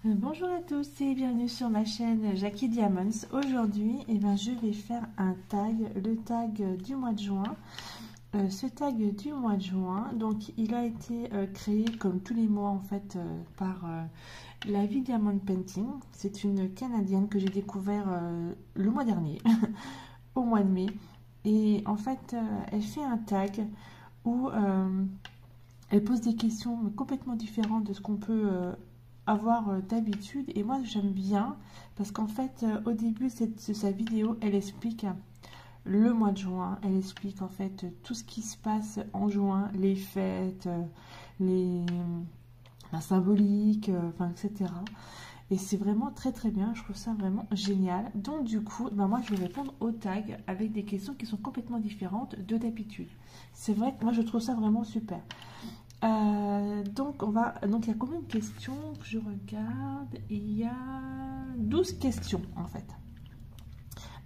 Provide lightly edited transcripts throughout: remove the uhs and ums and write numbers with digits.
Bonjour à tous et bienvenue sur ma chaîne Jackie Diamonds. Aujourd'hui, je vais faire un tag, le tag du mois de juin. Ce tag du mois de juin, donc il a été créé comme tous les mois en fait par la vie Diamond Painting. C'est une Canadienne que j'ai découvert le mois dernier, au mois de mai. Et en fait, elle fait un tag où elle pose des questions complètement différentes de ce qu'on peut avoir d'habitude. Et moi, j'aime bien parce qu'en fait, au début de sa vidéo, elle explique le mois de juin. Elle explique en fait tout ce qui se passe en juin, les fêtes, les, la symbolique, etc. Et c'est vraiment très très bien, je trouve ça vraiment génial. Donc du coup, moi je vais répondre au tag avec des questions qui sont complètement différentes de d'habitude. C'est vrai que moi je trouve ça vraiment super. Donc il y a combien de questions que je regarde? Il y a 12 questions en fait.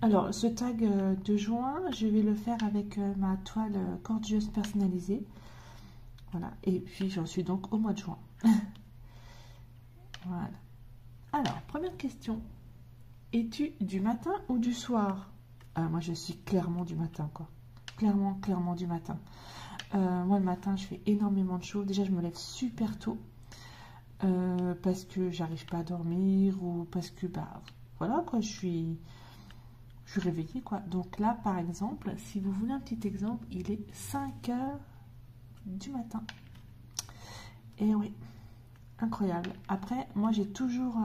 Alors ce tag de juin, je vais le faire avec ma toile Gorgeous personnalisée. Voilà, et puis j'en suis donc au mois de juin. Voilà. Alors, première question. Es-tu du matin ou du soir? Moi, je suis clairement du matin, quoi. Clairement du matin. Moi, le matin, je fais énormément de choses. Déjà, je me lève super tôt parce que j'arrive pas à dormir ou parce que, voilà, quoi, je suis réveillée, quoi. Donc là, par exemple, si vous voulez un petit exemple, il est 5 heures du matin. Et oui, incroyable. Après, moi, j'ai toujours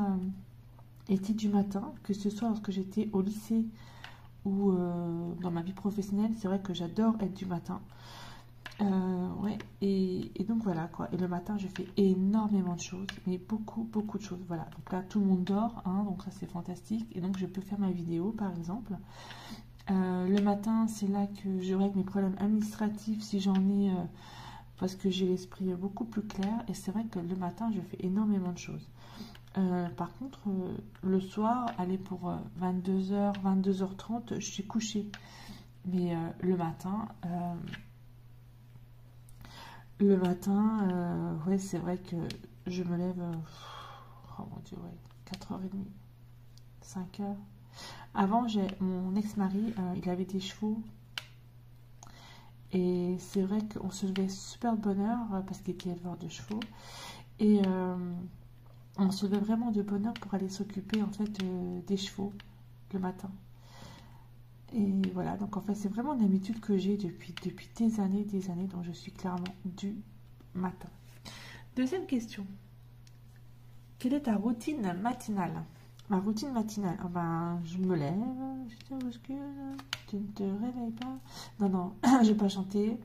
été du matin, que ce soit lorsque j'étais au lycée ou dans ma vie professionnelle. C'est vrai que j'adore être du matin. Ouais, et donc voilà quoi. Et le matin, je fais énormément de choses, mais beaucoup de choses. Voilà, donc là, tout le monde dort, hein, donc ça c'est fantastique. Et donc je peux faire ma vidéo par exemple. Le matin, c'est là que je règle mes problèmes administratifs si j'en ai, parce que j'ai l'esprit beaucoup plus clair. Et c'est vrai que le matin, je fais énormément de choses. Par contre, le soir, aller pour 22h, 22h30, je suis couchée. Mais le matin, ouais, c'est vrai que je me lève, oh mon Dieu, ouais, 4h30, 5h. Avant, mon ex-mari, il avait des chevaux. Et c'est vrai qu'on se levait super de bonne heure parce qu'il était éleveur de chevaux. Et on se levait vraiment de bonne heure pour aller s'occuper en fait des chevaux le matin. Et voilà, donc en fait c'est vraiment une habitude que j'ai depuis des années, donc je suis clairement du matin. Deuxième question. Quelle est ta routine matinale? Ma routine matinale, je me lève, je te bouscule, tu ne te réveilles pas. Non, je vais pas chanter.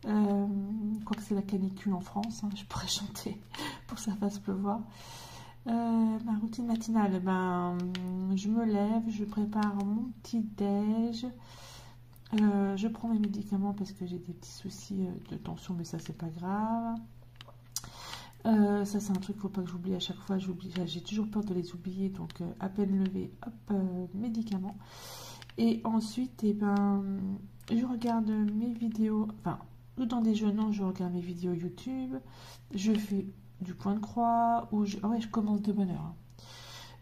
Quoique c'est la canicule en France, hein, je pourrais chanter pour que ça fasse pleuvoir. Ma routine matinale, je me lève, je prépare mon petit déj, je prends mes médicaments parce que j'ai des petits soucis de tension, mais ça c'est pas grave. Ça c'est un truc, faut pas que j'oublie à chaque fois, j'ai toujours peur de les oublier, donc à peine levé, hop, médicaments. Et ensuite, je regarde mes vidéos, tout en déjeunant, je regarde mes vidéos YouTube, je fais du point de croix, je commence de bonne heure, hein.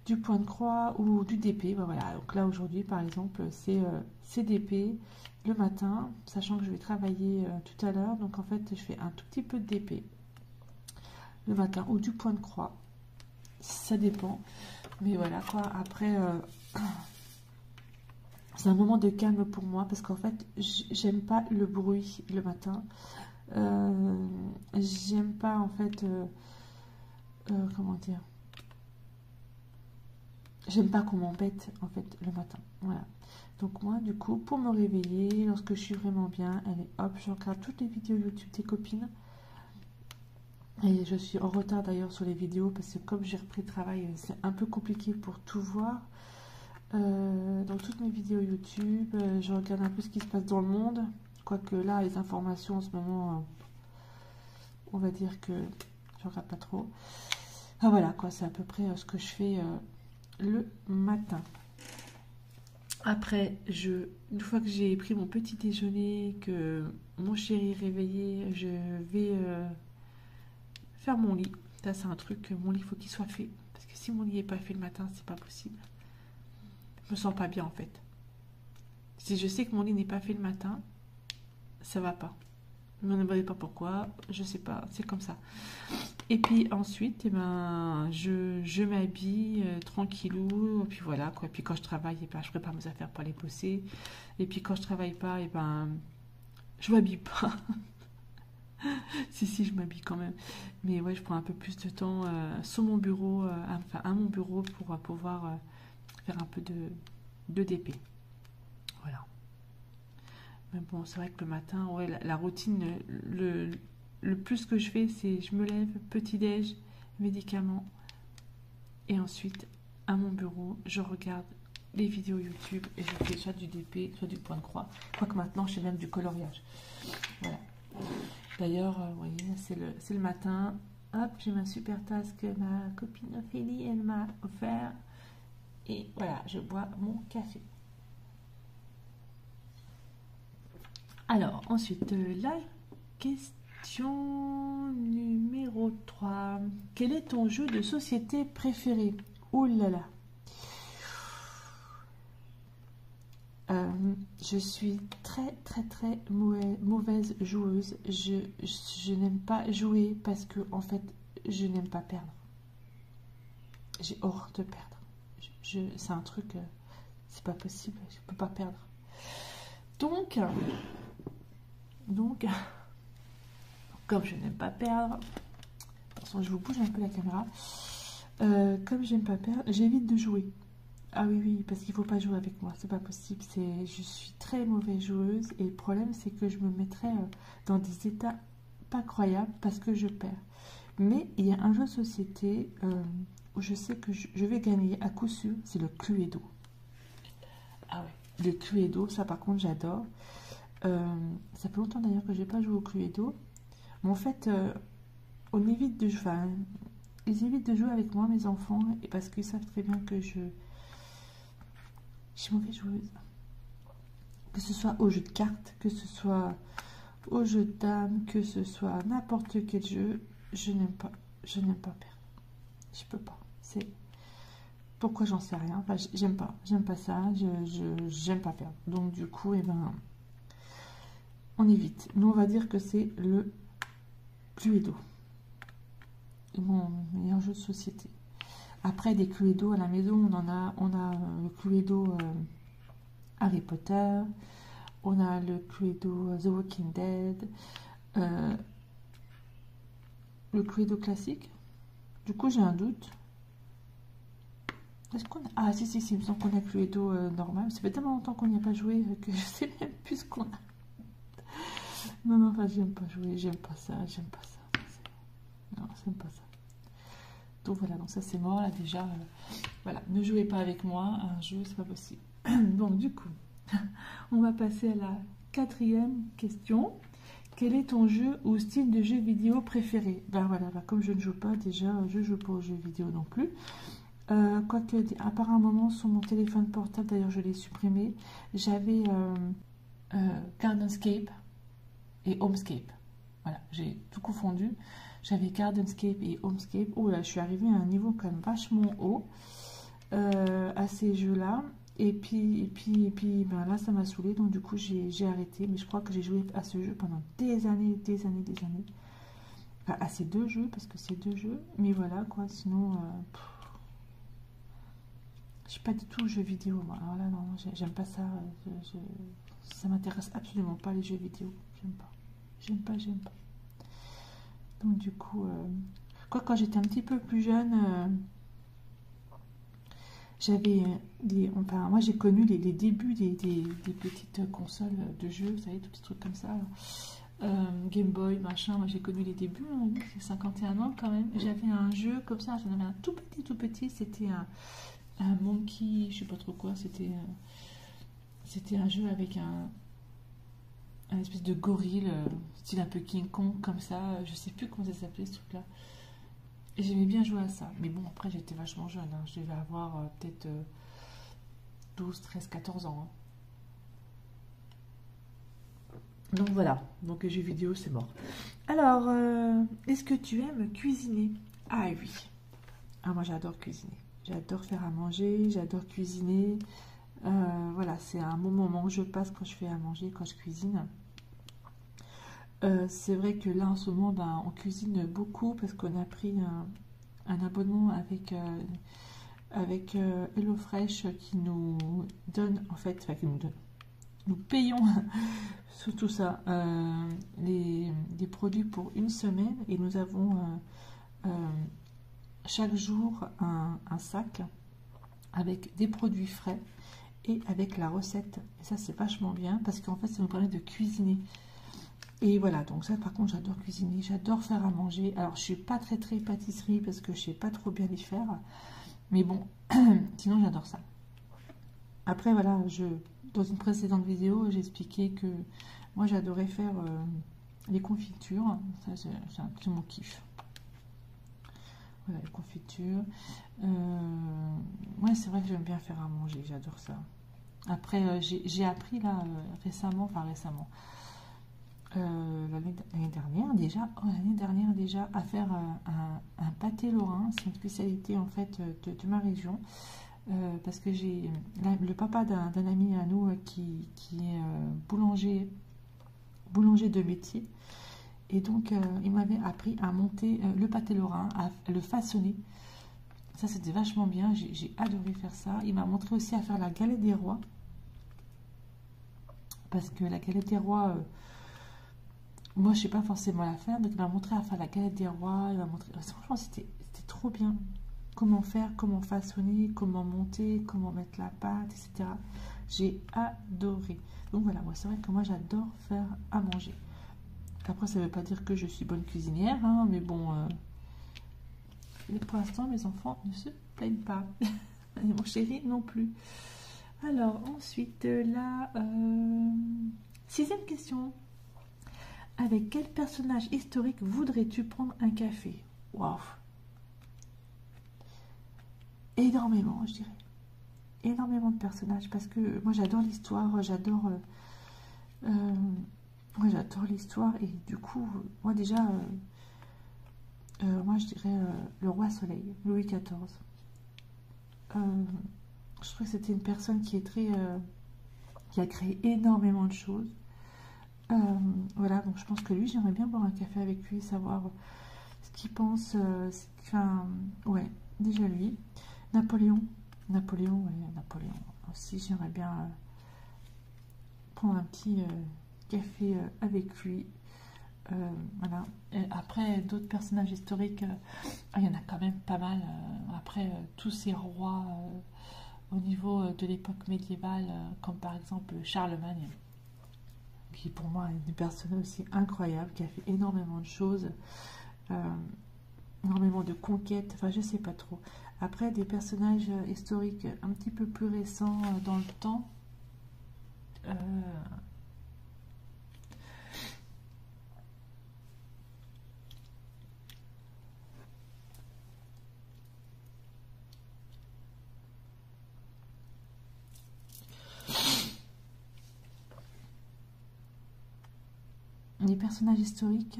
Du point de croix ou du DP, voilà. Donc là aujourd'hui par exemple c'est CDP le matin, sachant que je vais travailler tout à l'heure, donc en fait je fais un tout petit peu de DP le matin ou du point de croix, ça dépend, mais voilà quoi. Après c'est un moment de calme pour moi parce qu'en fait j'aime pas le bruit le matin, j'aime pas en fait comment dire, j'aime pas qu'on m'embête en fait le matin, voilà. Donc moi du coup pour me réveiller lorsque je suis vraiment bien, allez hop, je regarde toutes les vidéos YouTube des copines. Et je suis en retard d'ailleurs sur les vidéos parce que comme j'ai repris le travail, c'est un peu compliqué pour tout voir. Dans toutes mes vidéos YouTube, je regarde un peu ce qui se passe dans le monde. Quoique là, les informations en ce moment, on va dire que je regarde pas trop. Voilà quoi, c'est à peu près ce que je fais le matin. Après, une fois que j'ai pris mon petit déjeuner, que mon chéri est réveillé, je vais faire mon lit. Ça, c'est un truc, mon lit, il faut qu'il soit fait. Parce que que si mon lit n'est pas fait le matin, c'est pas possible. Je me sens pas bien en fait. Si je sais que mon lit n'est pas fait le matin, ça va pas. Ne me demandez pas pourquoi, je sais pas, c'est comme ça. Et puis ensuite, eh ben, je m'habille tranquillou, et puis voilà quoi. Et puis quand je travaille, eh ben, je prépare mes affaires pour aller bosser. Et puis quand je travaille pas, eh ben, je m'habille pas. Si, je m'habille quand même. Mais ouais, je prends un peu plus de temps sur mon bureau, enfin à mon bureau pour pouvoir faire un peu de DP. Voilà. Mais bon, c'est vrai que le matin, ouais, la routine, le plus que je fais, c'est je me lève, petit-déj, médicaments, et ensuite, à mon bureau, je regarde les vidéos YouTube et je fais soit du DP, soit du point de croix. Quoique maintenant, je fais même du coloriage. Voilà. D'ailleurs, vous voyez, c'est le matin. Hop, j'ai ma super tasse que ma copine Ophélie, elle m'a offert. Et voilà, je bois mon café. Alors, ensuite, la question numéro 3. Quel est ton jeu de société préféré? Oh là là. Je suis très mauvaise joueuse. Je n'aime pas jouer parce que en fait, je n'aime pas perdre. J'ai horreur de perdre. C'est un truc, c'est pas possible. Je peux pas perdre. Donc, comme je n'aime pas perdre, attention, je vous bouge un peu la caméra. Comme j'aime pas perdre, j'évite de jouer. Ah oui, parce qu'il faut pas jouer avec moi, c'est pas possible. Je suis très mauvaise joueuse et le problème c'est que je me mettrais dans des états pas croyables parce que je perds. Mais il y a un jeu de société où je sais que je vais gagner à coup sûr, c'est le Cluedo. Ah ouais, le Cluedo, ça par contre j'adore. Ça fait longtemps d'ailleurs que j'ai pas joué au Cluedo. Mais en fait, on évite de jouer. Enfin, ils évitent de jouer avec moi, mes enfants, et parce qu'ils savent très bien que je suis mauvaise joueuse. Que ce soit au jeu de cartes, que ce soit au jeu de dames, que ce soit n'importe quel jeu, je n'aime pas perdre. Je peux pas. C'est pourquoi, j'en sais rien. Enfin, j'aime pas ça. J'aime pas perdre. Donc du coup, eh ben, on évite. Nous, on va dire que c'est le Cluedo. Mon meilleur jeu de société. Après, des Cluedo à la maison, on a le Cluedo Harry Potter, on a le Cluedo The Walking Dead, le Cluedo classique. Du coup, j'ai un doute. Est-ce qu'on a... Ah, si, il me semble qu'on a le Cluedo normal. Ça fait tellement longtemps qu'on n'y a pas joué que je sais même plus ce qu'on a. Non, enfin, j'aime pas jouer, j'aime pas ça. Non, j'aime pas ça. Donc voilà, donc ça c'est mort là déjà. Voilà, ne jouez pas avec moi à un jeu, c'est pas possible. Donc du coup, on va passer à la 4e question. Quel est ton jeu ou style de jeu vidéo préféré? Ben voilà, comme je ne joue pas déjà, je joue pas aux jeux vidéo non plus. Quoique, à part un moment sur mon téléphone portable, d'ailleurs je l'ai supprimé, j'avais Gardenscape et Homescape. Voilà, j'ai tout confondu. J'avais Gardenscape et Homescape. Oh là, je suis arrivée à un niveau quand même vachement haut à ces jeux-là. Et puis ben là, ça m'a saoulée. Donc du coup, j'ai arrêté. Mais je crois que j'ai joué à ce jeu pendant des années. Enfin, à ces deux jeux, parce que c'est deux jeux. Mais voilà, quoi. Sinon, je suis pas du tout jeux vidéo, moi. Alors là, non, j'aime pas ça. Ça m'intéresse absolument pas, les jeux vidéo. J'aime pas. Donc du coup, quand j'étais un petit peu plus jeune, j'avais enfin moi j'ai connu les débuts des petites consoles de jeux, vous savez, tous petits trucs comme ça, Game Boy, machin. Moi j'ai connu les débuts, hein, j'ai 51 ans quand même. J'avais un jeu comme ça, j'en avais un tout petit, c'était un Monkey, je sais pas trop quoi, c'était un jeu avec un espèce de gorille, style un peu King Kong comme ça, je sais plus comment ça s'appelait ce truc là, et j'aimais bien jouer à ça. Mais bon, après j'étais vachement jeune, hein. Je devais avoir peut-être 12, 13, 14 ans, hein. Donc voilà, donc les jeux vidéo c'est mort. Alors, est-ce que tu aimes cuisiner? Ah oui, Ah, moi, j'adore cuisiner. J'adore faire à manger, j'adore cuisiner. Voilà, c'est un bon moment que je passe quand je fais à manger, quand je cuisine. C'est vrai que là, en ce moment, ben, on cuisine beaucoup parce qu'on a pris un abonnement avec HelloFresh qui nous donne, en fait, enfin, qui nous donne. Nous payons sur tout ça des produits pour une semaine et nous avons chaque jour un sac avec des produits frais et avec la recette. Et ça, c'est vachement bien parce qu'en fait, ça nous permet de cuisiner. Et voilà, donc ça, par contre, j'adore cuisiner, j'adore faire à manger. Alors, je suis pas très pâtisserie parce que je sais pas trop bien y faire. Mais bon, sinon, j'adore ça. Après, voilà, dans une précédente vidéo, j'ai expliqué que moi, j'adorais faire les confitures. Ça, c'est un petit mon kiff. Voilà, les confitures. Ouais, c'est vrai que j'aime bien faire à manger, j'adore ça. Après, j'ai appris là récemment, l'année dernière déjà, à faire un pâté lorrain. C'est une spécialité en fait de ma région. Parce que j'ai le papa d'un ami à nous qui est boulanger de métier. Et donc, il m'avait appris à monter le pâté lorrain, à le façonner. Ça, c'était vachement bien. J'ai adoré faire ça. Il m'a montré aussi à faire la galette des rois. Parce que la galette des rois, moi, je ne sais pas forcément la faire. Donc, il m'a montré à faire la galette des rois. Il m'a montré... Franchement, c'était trop bien. Comment faire, comment façonner, comment monter, comment mettre la pâte, etc. J'ai adoré. Donc, voilà, moi, c'est vrai que moi, j'adore faire à manger. Après, ça ne veut pas dire que je suis bonne cuisinière, hein, mais bon, pour l'instant, mes enfants ne se plaignent pas. Et mon chéri non plus. Alors, ensuite, là, 6e question. Avec quel personnage historique voudrais-tu prendre un café? Waouh! Énormément, je dirais. Énormément de personnages, parce que moi, j'adore l'histoire, j'adore l'histoire, et du coup, moi déjà, moi je dirais le roi Soleil, Louis XIV. Je trouve que c'était une personne qui est qui a créé énormément de choses. Voilà, donc je pense que lui, j'aimerais bien boire un café avec lui, savoir ce qu'il pense. Enfin, ouais, déjà lui. Napoléon, Napoléon aussi, j'aimerais bien prendre un petit café avec lui. Voilà. Et après, d'autres personnages historiques, il y en a quand même pas mal. Après, tous ces rois au niveau de l'époque médiévale, comme par exemple Charlemagne, qui pour moi est une personne aussi incroyable, qui a fait énormément de choses, énormément de conquêtes, enfin je sais pas trop. Après, des personnages historiques un petit peu plus récents dans le temps, des personnages historiques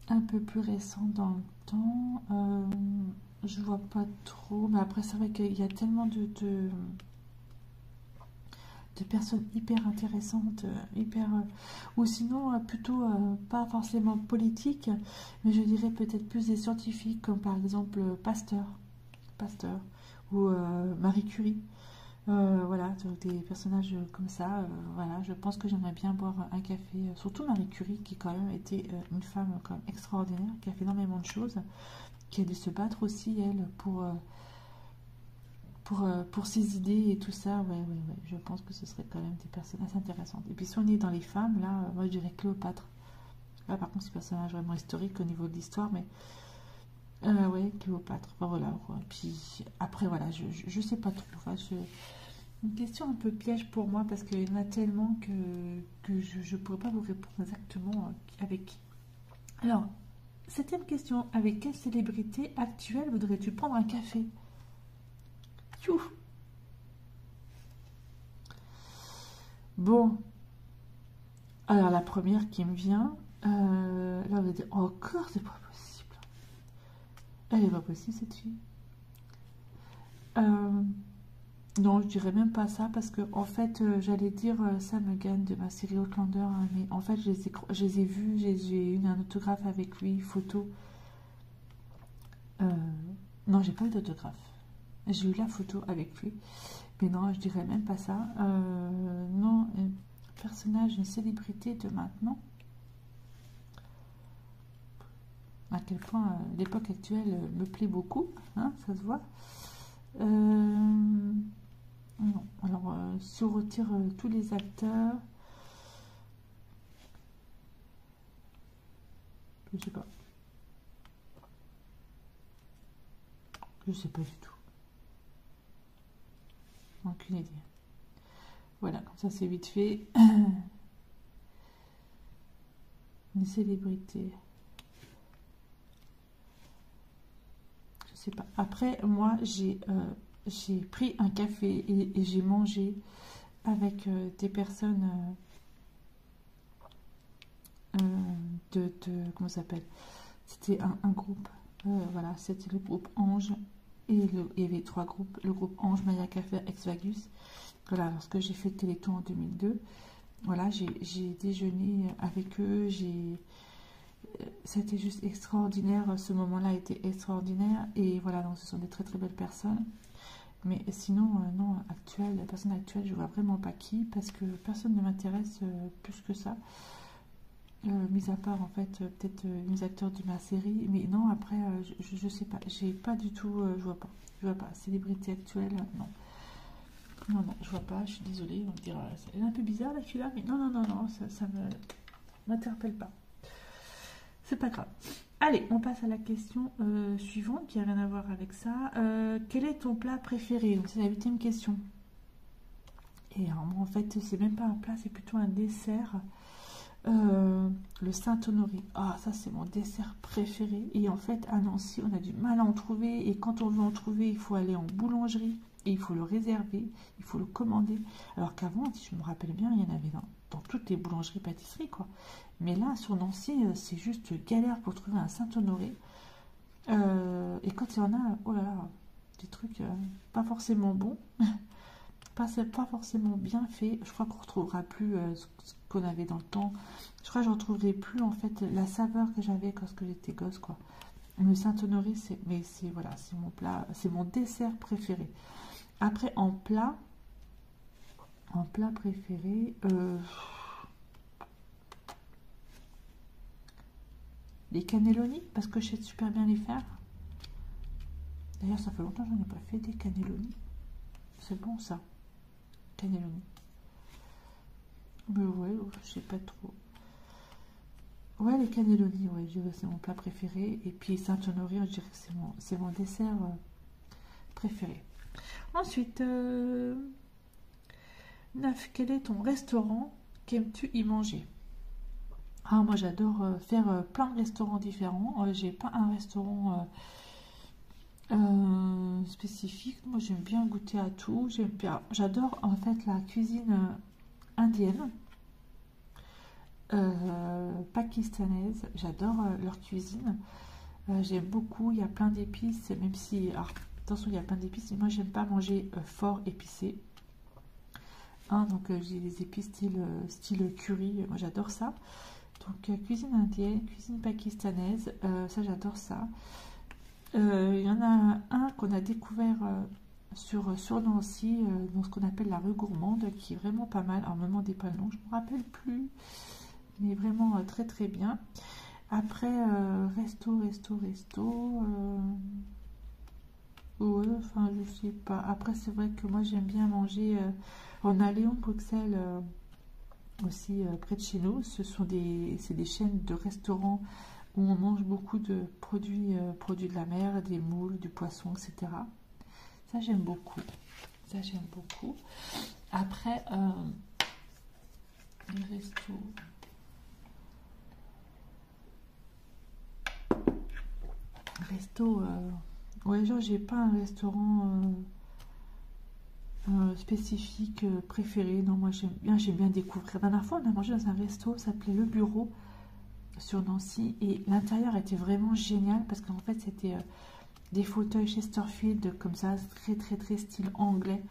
un peu plus récents dans le temps, je vois pas trop, mais après c'est vrai qu'il y a tellement de personnes hyper intéressantes, ou sinon plutôt pas forcément politiques, mais je dirais peut-être plus des scientifiques, comme par exemple Pasteur ou Marie Curie. Voilà, donc des personnages comme ça, voilà, je pense que j'aimerais bien boire un café, surtout Marie Curie, qui quand même était une femme quand même extraordinaire, qui a fait énormément de choses, qui a dû se battre aussi, elle, pour ses idées et tout ça. Ouais, je pense que ce serait quand même des personnes assez intéressantes. Et puis si on est dans les femmes, là, moi je dirais Cléopâtre. Là, par contre, c'est un personnage vraiment historique au niveau de l'histoire, mais ouais, Cléopâtre, enfin, voilà, quoi. Puis après, voilà, je sais pas trop. Enfin, une question un peu piège pour moi parce qu'il y en a tellement que je ne pourrais pas vous répondre exactement avec qui. Alors, 7e question. Avec quelle célébrité actuelle voudrais-tu prendre un café? Tchouf. Bon, alors la première qui me vient, là vous allez dire, oh, encore c'est pas possible. Elle est pas possible, cette fille. Euh, non, je dirais même pas ça parce que en fait, j'allais dire Sam Egan de ma série Outlander, hein, mais en fait, je les ai vus, j'ai eu un autographe avec lui, photo. Euh, non, j'ai pas eu d'autographe. J'ai eu la photo avec lui, mais non, je dirais même pas ça. Non, personnage, une célébrité de maintenant. À quel point l'époque actuelle me plaît beaucoup, hein, ça se voit. Non. Alors, si on retire tous les acteurs, je sais pas. Je sais pas du tout. Aucune idée. Voilà, comme ça c'est vite fait. Une célébrité. Je sais pas. Après, moi, j'ai pris un café et j'ai mangé avec des personnes comment ça s'appelle? C'était un groupe. Voilà, c'était le groupe Ange. Et il y avait 3 groupes. Le groupe Ange, Maya Café, Ex-Vagus. Voilà, lorsque j'ai fait le Téléthon en 2002. Voilà, j'ai déjeuné avec eux. C'était juste extraordinaire. Ce moment-là a été extraordinaire. Et voilà, donc ce sont des très très belles personnes. Mais sinon, non, la personne actuelle, je vois vraiment pas qui. Parce que personne ne m'intéresse plus que ça. Mis à part en fait peut-être les acteurs de ma série, mais non après je sais pas, j'ai pas du tout, je vois pas, célébrité actuelle, non, non, je vois pas, je suis désolée, on me dira, elle est un peu bizarre là celui-là, mais non, non, non, non, ça m'interpelle pas, c'est pas grave. Allez, on passe à la question suivante qui a rien à voir avec ça. Quel est ton plat préféré? Donc c'est la 8e question. Et alors moi en fait c'est même pas un plat, c'est plutôt un dessert. Le Saint-Honoré. Ah, ça c'est mon dessert préféré. Et en fait, à Nancy, on a du mal à en trouver. Et quand on veut en trouver, il faut aller en boulangerie. Et il faut le réserver. Il faut le commander. Alors qu'avant, si je me rappelle bien, il y en avait dans toutes les boulangeries pâtisseries, quoi. Mais là, sur Nancy, c'est juste galère pour trouver un Saint-Honoré. Et quand il y en a, oh là là, des trucs pas forcément bons. Pas forcément bien fait. Je crois qu'on retrouvera plus ce qu'on avait dans le temps. Je crois que je retrouverai plus en fait la saveur que j'avais quand j'étais gosse, quoi. Le Saint-Honoré, c'est voilà, c'est mon plat, c'est mon dessert préféré. Après en plat préféré, les cannelloni parce que je sais super bien les faire. D'ailleurs, ça fait longtemps que j'en ai pas fait des cannelloni. C'est bon ça. Cannelloni. Mais ouais, je sais pas trop. Ouais, les cannelloni, ouais, c'est mon plat préféré. Et puis Saint-Honoré, je dirais que c'est mon dessert préféré. Ensuite, 9. Quel est ton restaurant? Qu'aimes-tu y manger? Ah, moi j'adore faire plein de restaurants différents. J'ai pas un restaurant spécifique. Moi j'aime bien goûter à tout. J'adore en fait la cuisine indienne, pakistanaise. J'adore leur cuisine. J'aime beaucoup. Il y a plein d'épices, même si, alors, attention, il y a plein d'épices. Mais moi j'aime pas manger fort épicé. Hein, donc j'ai des épices style curry. Moi j'adore ça. Donc cuisine indienne, cuisine pakistanaise. Ça j'adore ça. Il y en a un qu'on a découvert sur Nancy, dans ce qu'on appelle la rue Gourmande, qui est vraiment pas mal. Alors, ne me demandez pas le nom, je ne me rappelle plus, mais vraiment très très bien. Après, resto. Ouais, enfin, je sais pas. Après, c'est vrai que moi, j'aime bien manger. On a Léon Bruxelles aussi près de chez nous. C'est des chaînes de restaurants où on mange beaucoup de produits de la mer, des moules, du poisson, etc. Ça, j'aime beaucoup. Après, les restos. Ouais, genre, j'ai pas un restaurant spécifique préféré. Non, moi, j'aime bien découvrir. La dernière fois, on a mangé dans un resto, ça s'appelait Le Bureau, sur Nancy, et l'intérieur était vraiment génial parce qu'en fait c'était des fauteuils Chesterfield comme ça, très style anglais.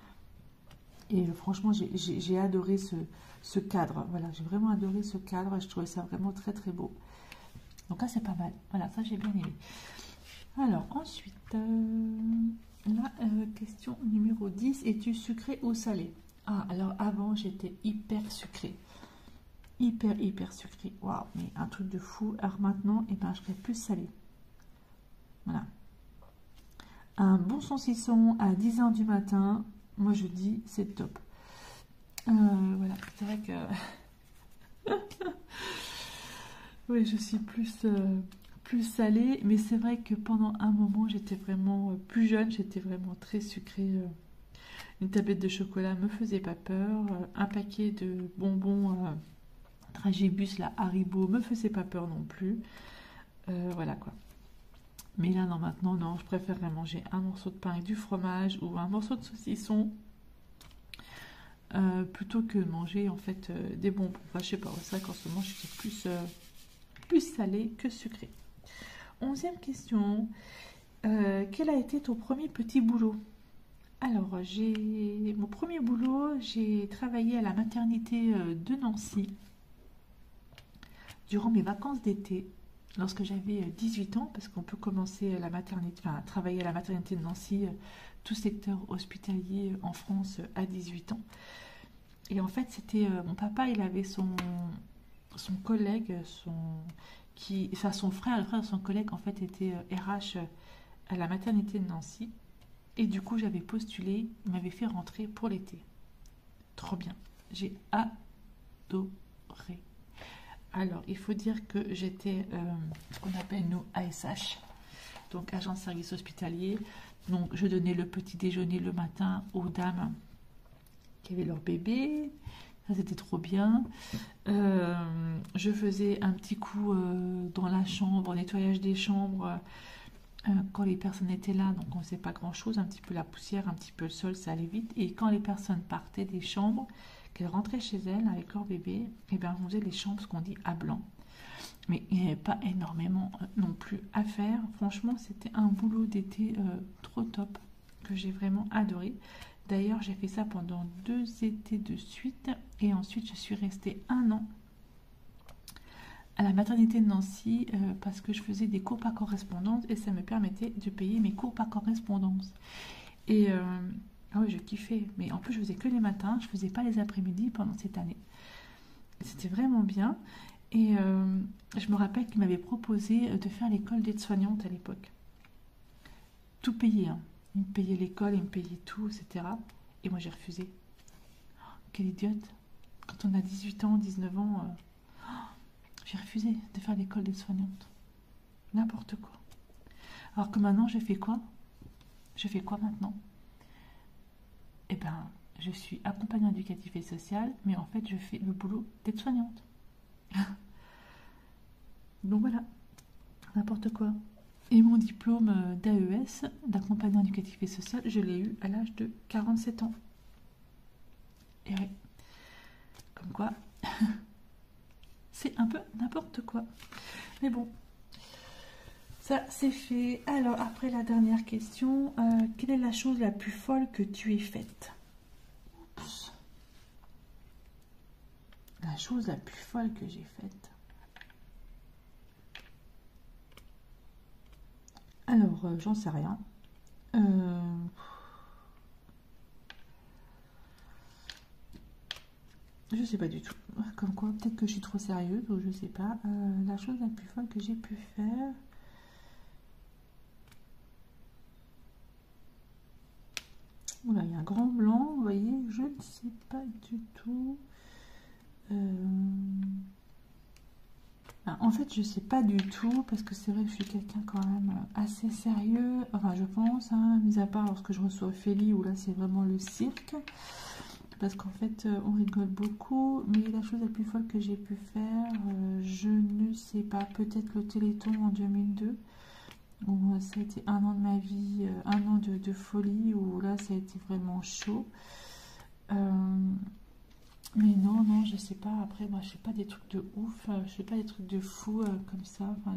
Et franchement, j'ai adoré ce cadre. Voilà, j'ai vraiment adoré ce cadre. Je trouvais ça vraiment très beau. Donc là, c'est pas mal. Voilà, ça, j'ai bien aimé. Alors, ensuite, la question numéro 10. Es-tu sucré ou salé? Ah, alors avant, j'étais hyper sucré. Hyper sucré. Waouh, mais un truc de fou. Alors maintenant, eh ben, je serais plus salé. Voilà. Un bon saucisson à 10 h du matin, moi je dis c'est top. Voilà, c'est vrai que oui, je suis plus salée, mais c'est vrai que pendant un moment j'étais vraiment plus jeune, j'étais vraiment très sucrée. Une tablette de chocolat me faisait pas peur, un paquet de bonbons Dragibus, la Haribo, me faisait pas peur non plus. Voilà quoi. Mais là, non, maintenant, non, je préférerais manger un morceau de pain avec du fromage ou un morceau de saucisson plutôt que manger en fait des bonbons. Enfin, je sais pas, c'est vrai qu'en ce moment, je suis plus salée que sucrée. 11e question. Quel a été ton premier petit boulot? Alors, mon premier boulot, j'ai travaillé à la maternité de Nancy durant mes vacances d'été. Lorsque j'avais 18 ans, parce qu'on peut commencer la maternité, enfin, travailler à la maternité de Nancy, tout secteur hospitalier en France à 18 ans. Et en fait, c'était mon papa, il avait son collègue, son frère, le frère de son collègue, en fait, était RH à la maternité de Nancy. Et du coup, j'avais postulé, il m'avait fait rentrer pour l'été. Trop bien. J'ai adoré. Alors, il faut dire que j'étais ce qu'on appelle nous ASH, donc agent de service hospitalier. Donc, je donnais le petit déjeuner le matin aux dames qui avaient leur bébé. Ça, c'était trop bien. Je faisais un petit coup dans la chambre, nettoyage des chambres, quand les personnes étaient là. Donc, on ne faisait pas grand-chose. Un petit peu la poussière, un petit peu le sol, ça allait vite. Et quand les personnes partaient des chambres, qu'elles rentraient chez elles avec leur bébé, et bien on faisait les chambres, ce qu'on dit à blanc. Mais il n'y avait pas énormément non plus à faire. Franchement, c'était un boulot d'été trop top, que j'ai vraiment adoré. D'ailleurs, j'ai fait ça pendant 2 étés de suite, et ensuite je suis restée 1 an à la maternité de Nancy parce que je faisais des cours par correspondance et ça me permettait de payer mes cours par correspondance. Et ah oui, je kiffais, mais en plus je faisais que les matins, je faisais pas les après-midi pendant cette année. C'était vraiment bien. Et je me rappelle qu'il m'avait proposé de faire l'école d'aide-soignante à l'époque. Tout payé, hein. Il me payait l'école, il me payait tout, etc. Et moi j'ai refusé. Oh, quelle idiote. Quand on a 18 ans, 19 ans, j'ai refusé de faire l'école d'aide-soignante. N'importe quoi. Alors que maintenant, je fais quoi? Je fais quoi maintenant? Eh ben, je suis accompagnante éducative et sociale, mais en fait, je fais le boulot d'aide-soignante. Donc voilà, n'importe quoi. Et mon diplôme d'AES, d'accompagnant éducatif et social, je l'ai eu à l'âge de 47 ans. Et ouais, comme quoi, c'est un peu n'importe quoi. Mais bon, ça c'est fait. Alors après la dernière question, quelle est la chose la plus folle que tu aies faite? Oups. La chose la plus folle que j'ai faite. Alors, j'en sais rien. Je sais pas du tout. Comme quoi, peut-être que je suis trop sérieuse ou je sais pas. La chose la plus folle que j'ai pu faire. Oula, il y a un grand blanc, vous voyez, je ne sais pas du tout. En fait, je sais pas du tout, parce que c'est vrai que je suis quelqu'un quand même assez sérieux, enfin je pense, hein, mis à part lorsque je reçois Ophélie, où là c'est vraiment le cirque, parce qu'en fait on rigole beaucoup, mais la chose la plus folle que j'ai pu faire, je ne sais pas, peut-être le Téléthon en 2002, où ça a été 1 an de ma vie, 1 an de folie, où là ça a été vraiment chaud. Mais non, je sais pas. Après, moi, je fais pas des trucs de ouf. Je fais pas des trucs de fou comme ça. Enfin,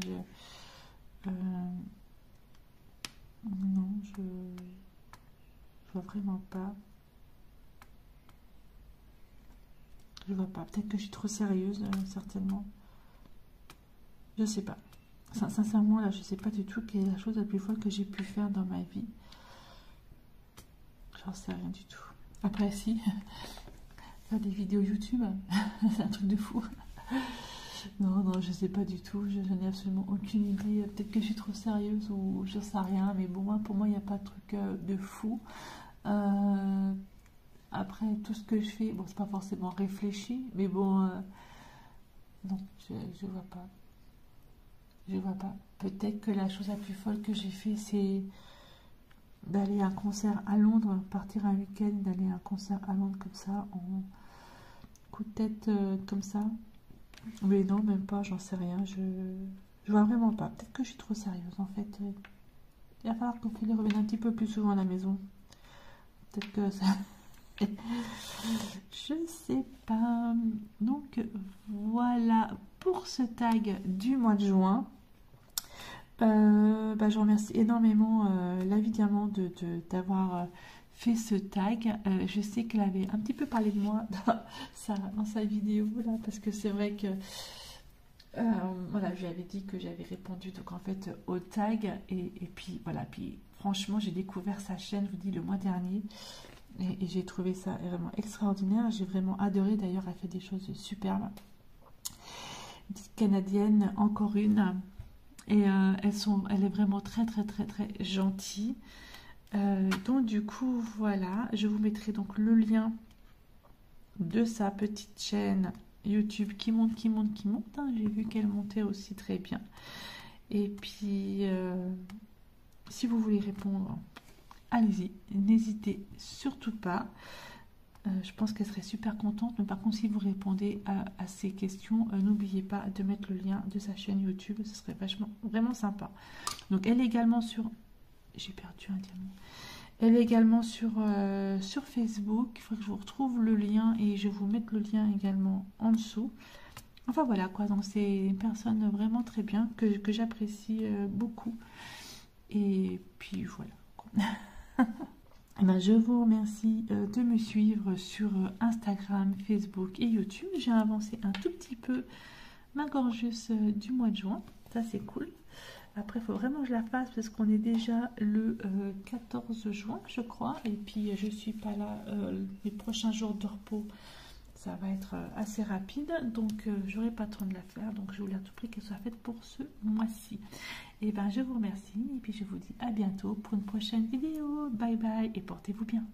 Non, je vois vraiment pas. Je vois pas. Peut-être que je suis trop sérieuse, certainement. Je sais pas. Sincèrement, là, je sais pas du tout quelle est la chose la plus folle que j'ai pu faire dans ma vie. J'en sais rien du tout. Après, si, faire des vidéos YouTube, c'est un truc de fou. Non, non, je sais pas du tout. Je n'ai absolument aucune idée. Peut-être que je suis trop sérieuse ou je sais rien. Mais bon, moi, pour moi, il n'y a pas de truc de fou. Euh, Après, tout ce que je fais, bon, c'est pas forcément réfléchi. Mais bon, non, je vois pas. Je vois pas. Peut-être que la chose la plus folle que j'ai fait, c'est d'aller à un concert à Londres, partir un week-end, d'aller à un concert à Londres comme ça, en coup de tête comme ça. Mais non, même pas, j'en sais rien. Je vois vraiment pas. Peut-être que je suis trop sérieuse en fait. Il va falloir que Ophélie revienne un petit peu plus souvent à la maison. Peut-être que ça. Je sais pas. Donc voilà pour ce tag du mois de juin. Je remercie énormément la vie diamant d'avoir fait ce tag. Je sais qu'elle avait un petit peu parlé de moi dans sa vidéo là, parce que c'est vrai que voilà, je lui avais dit que j'avais répondu donc en fait au tag et puis voilà, puis franchement j'ai découvert sa chaîne, je vous dis, le mois dernier et j'ai trouvé ça vraiment extraordinaire. J'ai vraiment adoré. D'ailleurs, elle fait des choses superbes. Une petite canadienne, encore une. Et elle est vraiment très très très très gentille. Donc du coup, voilà, je vous mettrai donc le lien de sa petite chaîne YouTube qui monte, qui monte, qui monte. Hein. J'ai vu qu'elle montait aussi très bien. Et puis, si vous voulez répondre, allez-y, n'hésitez surtout pas. Je pense qu'elle serait super contente. Mais par contre, si vous répondez à ces questions, n'oubliez pas de mettre le lien de sa chaîne YouTube. Ce serait vraiment sympa. Donc, elle est également sur... J'ai perdu un diamant. Elle est également sur Facebook. Il faut que je vous retrouve le lien et je vais vous mettre le lien également en dessous. Enfin, voilà quoi. Donc, c'est une personne vraiment très bien que j'apprécie beaucoup. Et puis, voilà quoi. Je vous remercie de me suivre sur Instagram, Facebook et YouTube. J'ai avancé un tout petit peu ma gorgeuse du mois de juin. Ça, c'est cool. Après, il faut vraiment que je la fasse parce qu'on est déjà le 14 juin, je crois. Et puis, je ne suis pas là les prochains jours de repos. Ça va être assez rapide. Donc, je n'aurai pas le temps de la faire. Donc, je voulais à tout prix qu'elle soit faite pour ce mois-ci. Et je vous remercie. Et puis, je vous dis à bientôt pour une prochaine vidéo. Bye bye et portez-vous bien.